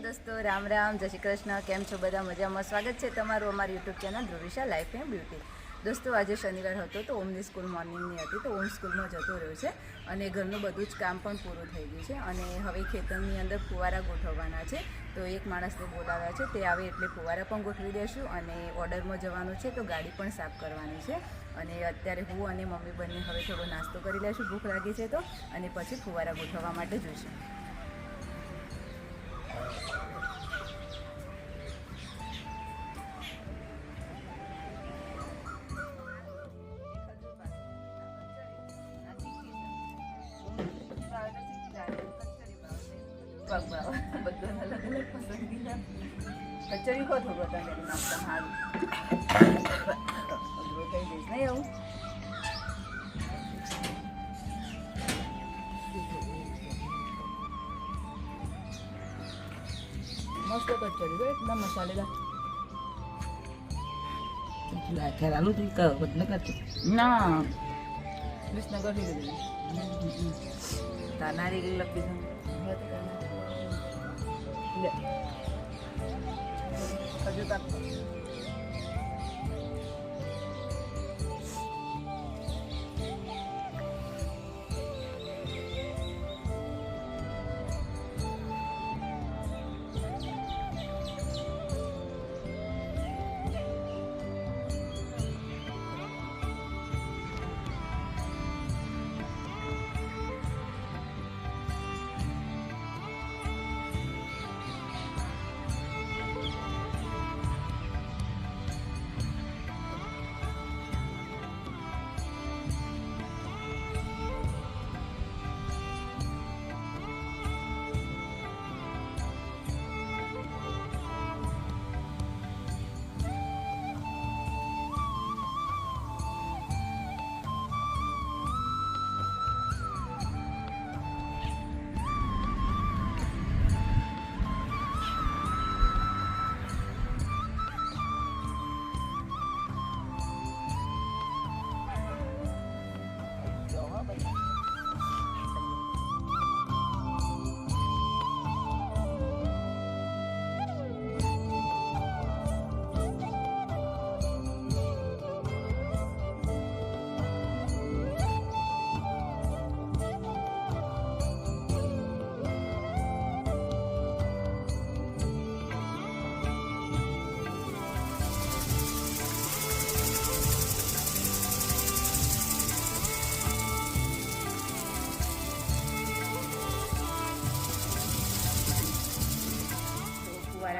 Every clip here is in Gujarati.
દોસ્તો, રામ રામ, જય શ્રી કૃષ્ણ. કેમ છો બધા? મજામાં? સ્વાગત છે તમારું અમારી YouTube channel Dhruvisha life and beauty. દોસ્તો, આજે શનિવાર હતો તો ઓમની સ્કૂલ મોર્નિંગની હતી, તો ઓમ સ્કૂલમાં જતો રહ્યો છે અને ઘરનું બધું જ કામ પણ પૂરું થઈ ગયું છે અને હવે ખેતરની અંદર ફુવારા ગોઠવવાના છે. તો એક માણસને બોલાવ્યા છે, તે આવે એટલે ફુવારા પણ ગોઠવી દઈશું અને ઓર્ડરમાં જવાનું છે તો ગાડી પણ સાફ કરવાની છે. અને અત્યારે હું અને મમ્મી બંને હવે થોડો નાસ્તો કરી લઈશું, ભૂખ લાગી છે તો, અને પછી ફુવારા ગોઠવવા માટે જોઈશું. બધું અલગ અલગ પસંદગીના કચોરી ખો થોડું તમે નાસ્તા સારું અઘરો થઈ જઈશ નહીં એવું. મસ્ત કચોરી હોય એકદમ મસાલેદાર. ખેરાનું તું વડનગર ના, વિસનગર થી લીધું. તાનારી લખી દઉં હજુ તક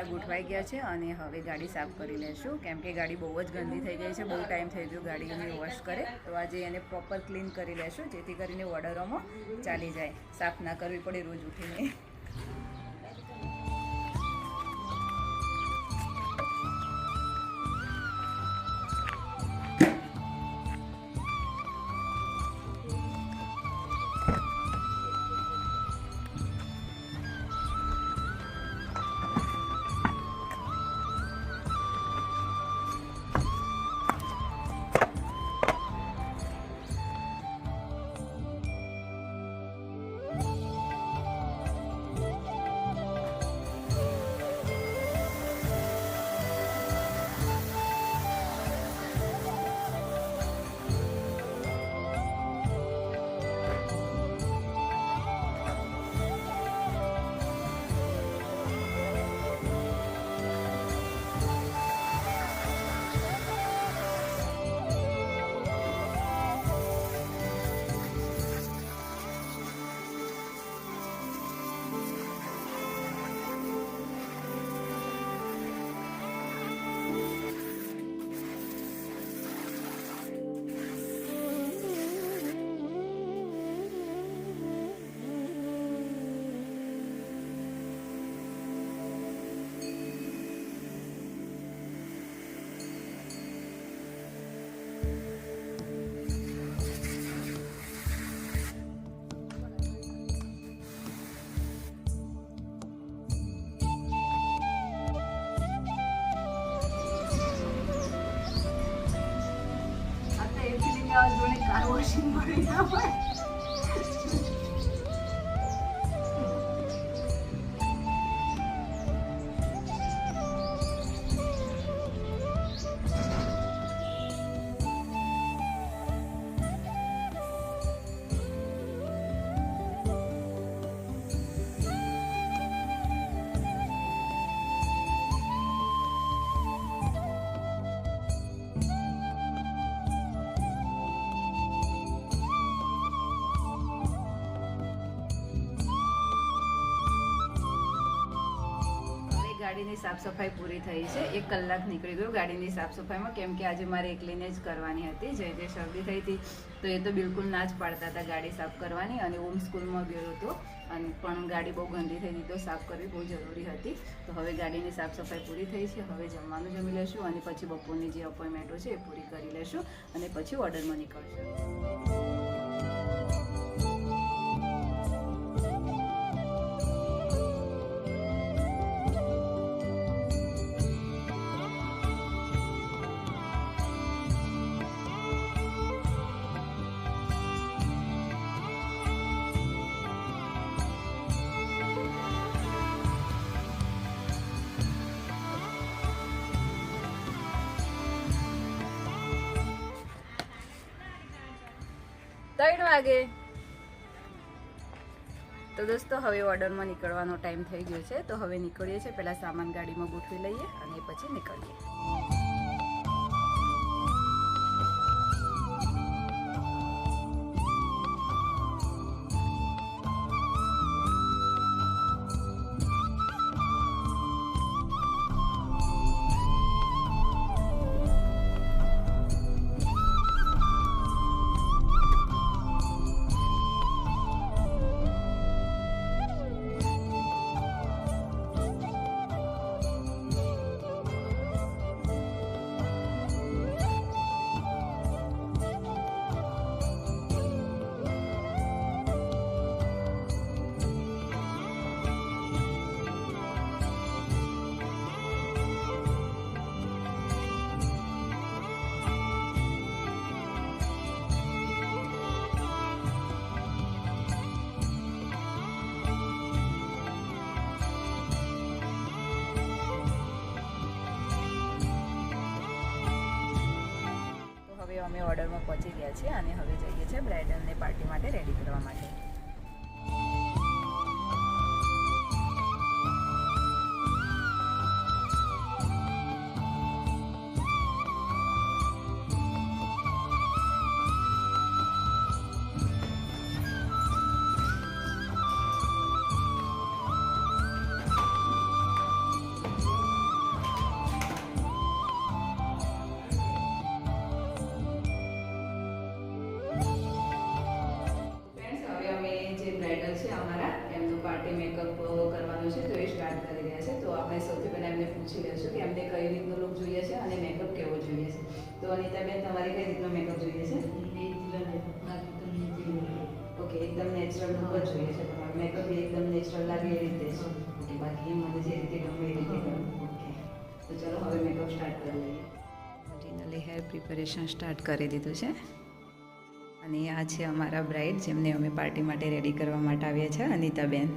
ગોઠવાઈ ગયા છે અને હવે ગાડી સાફ કરી લેશું, કેમ કે ગાડી બહુ જ ગંદી થઈ ગઈ છે. બહુ ટાઈમ થઈ ગયો ગાડીને વોશ કરે, તો આજે એને પ્રોપર ક્લીન કરી લેશું, જેથી કરીને ઓર્ડરોમાં ચાલી જાય, સાફ ના કરવી પડે રોજ ઉઠીને. જોડે કાર વોશિંગ મળી ના હોય. ગાડીની સાફ સફાઈ પૂરી થઈ છે. 1 કલાક નીકળી ગયો ગાડીની સાફ સફાઈમાં, કેમ કે આજે મારે એકલીને જ કરવાની હતી. જે શરદી થઈ હતી તો એ તો બિલકુલ ના જ પાડતા હતા ગાડી સાફ કરવાની, અને હોમ સ્કૂલમાં ગયો હતો અને પણ ગાડી બહુ ગંદી થઈ હતી તો સાફ કરવી બહુ જરૂરી હતી. તો હવે ગાડીની સાફ સફાઈ પૂરી થઈ છે. હવે જમવાનું જમી લેશું અને પછી બપોરની જે અપોઇન્ટમેન્ટો છે એ પૂરી કરી લેશું અને પછી ઓર્ડરમાં નીકળશું. ત્રણ વાગે. તો દોસ્તો હવે ઓર્ડરમાં નીકળવાનો ટાઈમ થઈ ગયો છે, તો હવે નીકળીએ છીએ. પહેલાં સામાન ગાડીમાં ગોઠવી લઈએ અને પછી નીકળીએ. અમે ઓર્ડરમાં પહોંચી ગયા છીએ અને હવે જઈએ છીએ બ્રાઇડલને પાર્ટી માટે રેડી કરવા માટે. પાર્ટી મેકઅપ કરવાનું છે તો એ સ્ટાર્ટ કરી રહ્યા છે. તો આપણે સૌથી પહેલાં એમને પૂછી લઈશું કે એમને કઈ રીતનો લુક જોઈએ છે અને મેકઅપ કેવો જોઈએ છે. તો અનિતાબેન, તમારે કઈ રીતનો મેકઅપ જોઈએ છે? ઓકે, એકદમ નેચરલ લુક જ જોઈએ છે તમારો. મેકઅપ એકદમ નેચરલ લાગે એ રીતે છે. ઓકે, બાકી મને જે રીતે ગમે એ રીતે ગમે. ઓકે, તો ચલો હવે મેકઅપ સ્ટાર્ટ કરી લઈએ. ફાઇનલી હેર પ્રિપેરેશન સ્ટાર્ટ કરી દીધું છે અને આ છે અમારા બ્રાઇડ, જેમને અમે પાર્ટી માટે રેડી કરવા માટે આવ્યા છે, અનિતાબેન.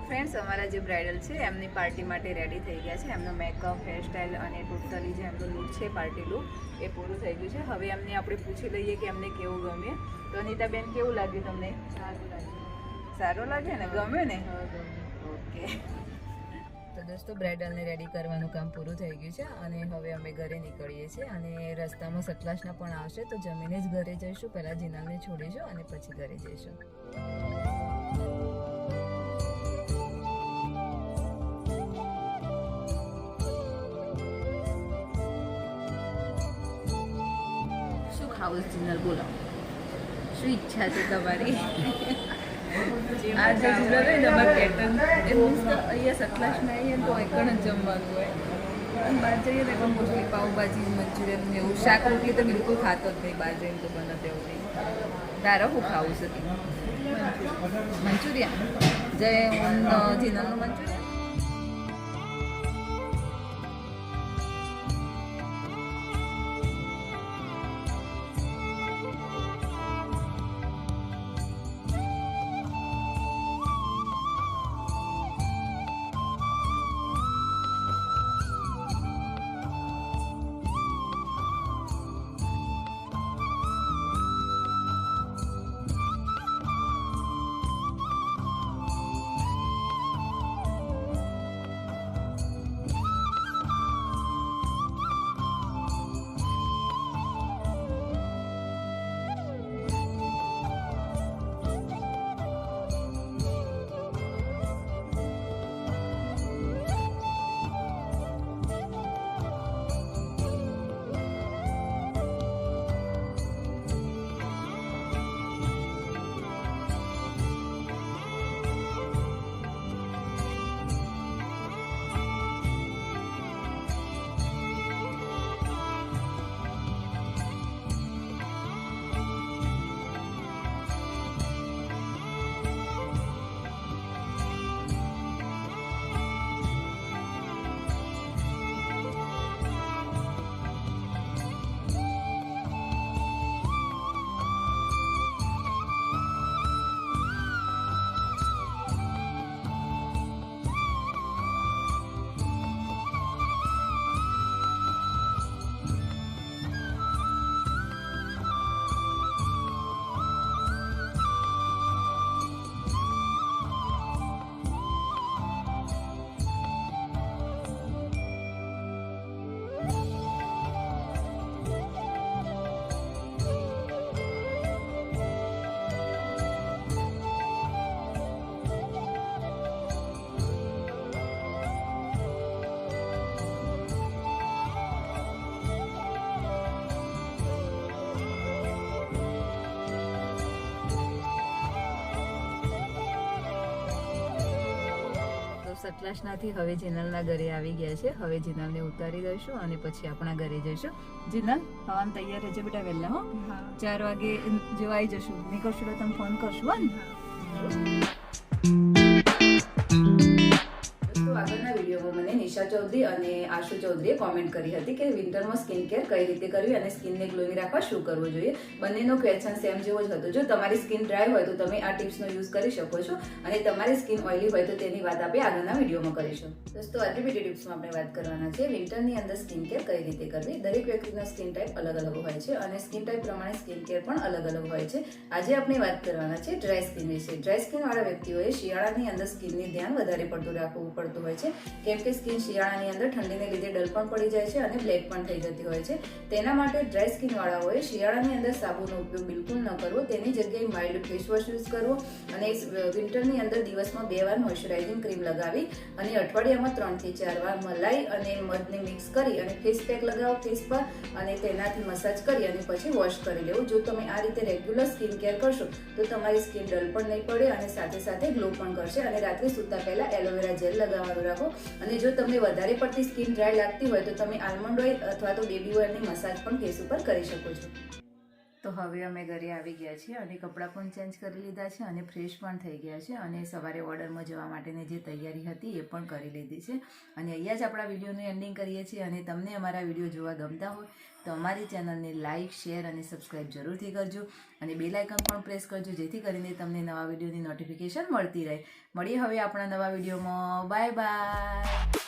ફ્રેન્ડ્સ, અમારા જે બ્રાઇડલ છે એમની પાર્ટી માટે રેડી થઈ ગયા છે. એમનો મેકઅપ, હેરસ્ટાઈલ અને ટોટલી જે એમનું લુક છે, પાર્ટી લુક, એ પૂરું થઈ ગયું છે. હવે એમને આપણે પૂછી લઈએ કે એમને કેવું ગમે. તો અનિતાબેન, કેવું લાગ્યું તમને? સારું લાગે ને? ગમે ને? ઓકે. તો દોસ્તો, બ્રાઇડલને રેડી કરવાનું કામ પૂરું થઈ ગયું છે અને હવે અમે ઘરે નીકળીએ છીએ. અને રસ્તામાં સતલાસના પણ આવશે, તો જમીને જ ઘરે જઈશું. પહેલાં જીનાલને છોડીશું અને પછી ઘરે જઈશું. શું ખાવું છે જીનલ? બોલો, શું ઈચ્છા છે તમારી? આ જે જુદા હોય ને અમારે પેટર્ન એ મીન્સ તો અહીંયા સતલાસમાં આવીએ ને તો એકણ જ જમવાનું હોય અને બહાર જઈએ ને પણ મોસ્ટલી પાઉંભાજી મંચુરિયન ને એવું શાક રોટલી તો બિલકુલ ખાતો જ નહીં બહાર જઈને તો બને તેવું નહીં તારે શું ખાવું છે મંચુરિયન જય જીનલનું મંચુરિયન સતલાસનાથી હવે જીનલના ઘરે આવી ગયા છે હવે જીનલને ઉતારી દઈશું અને પછી આપણા ઘરે જઈશું જીનલ હવાન તૈયાર રહેજો બેટા વહેલા હો 4 વાગે જેવા આવી જશું નીકળશું તો તમે ફોન કરશું આગળના વિડીયોમાં મને નિશા ચૌધરી અને આશુ ચૌધરીએ કોમેન્ટ કરી હતી કે વિન્ટરમાં સ્કિન કેર કઈ રીતે કરવી અને સ્કિનને ગ્લોઈંગ રાખવા શું કરવું જોઈએ બંનેનો ક્વેશ્ચન સેમ જેવો જ હતો જો તમારી સ્કિન ડ્રાય હોય તો તમે આ ટિપ્સનો યુઝ કરી શકો છો અને તમારી સ્કિન ઓઇલી હોય તો તેની વાત આપણે આગળના વિડીયોમાં કરીશું દોસ્તો આજની બીજી ટિપ્સમાં આપણે વાત કરવાના છે વિન્ટરની અંદર સ્કિન કેર કઈ રીતે કરવી દરેક વ્યક્તિનો સ્કિન ટાઈપ અલગ અલગ હોય છે અને સ્કિન ટાઈપ પ્રમાણે સ્કિન કેર પણ અલગ અલગ હોય છે આજે આપણે વાત કરવાના છે ડ્રાય સ્કિન વિશે ડ્રાય સ્કિન વાળા વ્યક્તિઓએ શિયાળાની અંદર સ્કિનની ધ્યાન વધારે પડતું રાખવું પડતું હોય છે કેમ કે સ્કિન શિયાળાની અંદર ઠંડીને લીધે ડલ પણ પડી જાય છે અને બ્લેક પણ થઈ જતી હોય છે તેના માટે ડ્રાય સ્કિન વાળાઓએ શિયાળાની અંદર સાબુનો ઉપયોગ બિલકુલ ન કરવો તેની જગ્યાએ માઇલ્ડ ફેસ વોશ યુઝ કરવો અને વિન્ટરની અંદર દિવસમાં 2 વાર મોઇશ્ચરાઇઝિંગ ક્રીમ લગાવી અને અઠવાડિયામાં 3 થી 4 વાર મલાઈ અને મધને મિક્સ કરી અને ફેસ પેક લગાવો ફેસ પર અને તેનાથી મસાજ કરી અને પછી વોશ કરી લેવું જો તમે આ રીતે રેગ્યુલર સ્કિન કેર કરશો તો તમારી સ્કિન ડલ પણ નહીં પડે અને સાથે સાથે ગ્લો પણ કરશે અને રાત્રે સૂતા પહેલા એલોવેરા જેલ લગાવવાનું રાખો અને જો તમને વધારે પડતી સ્કિન ડ્રાય લાગતી હોય તો તમે આલ્મંડ ઓઇલ અથવા તો બેબી ઓઇલની મસાજ પણ ફેસ ઉપર કરી શકો છો તો હવે અમે ઘરે આવી ગયા છીએ અને કપડાં પણ ચેન્જ કરી લીધા છે અને ફ્રેશ પણ થઈ ગયા છે અને સવારે ઓર્ડરમાં જવા માટેની જે તૈયારી હતી એ પણ કરી લીધી છે અને અહીંયા જ આપણા વિડીયોનું એન્ડિંગ કરીએ છીએ અને તમને અમારા વિડીયો જોવા ગમતા હોય તો અમારી ચેનલને લાઇક શેર અને સબસ્ક્રાઈબ જરૂરથી કરજો અને બેલ આઇકન પણ પ્રેસ કરજો જેથી કરીને તમને નવા વિડીયોની નોટિફિકેશન મળતી રહે મળીએ હવે આપણા નવા વિડીયોમાં બાય બાય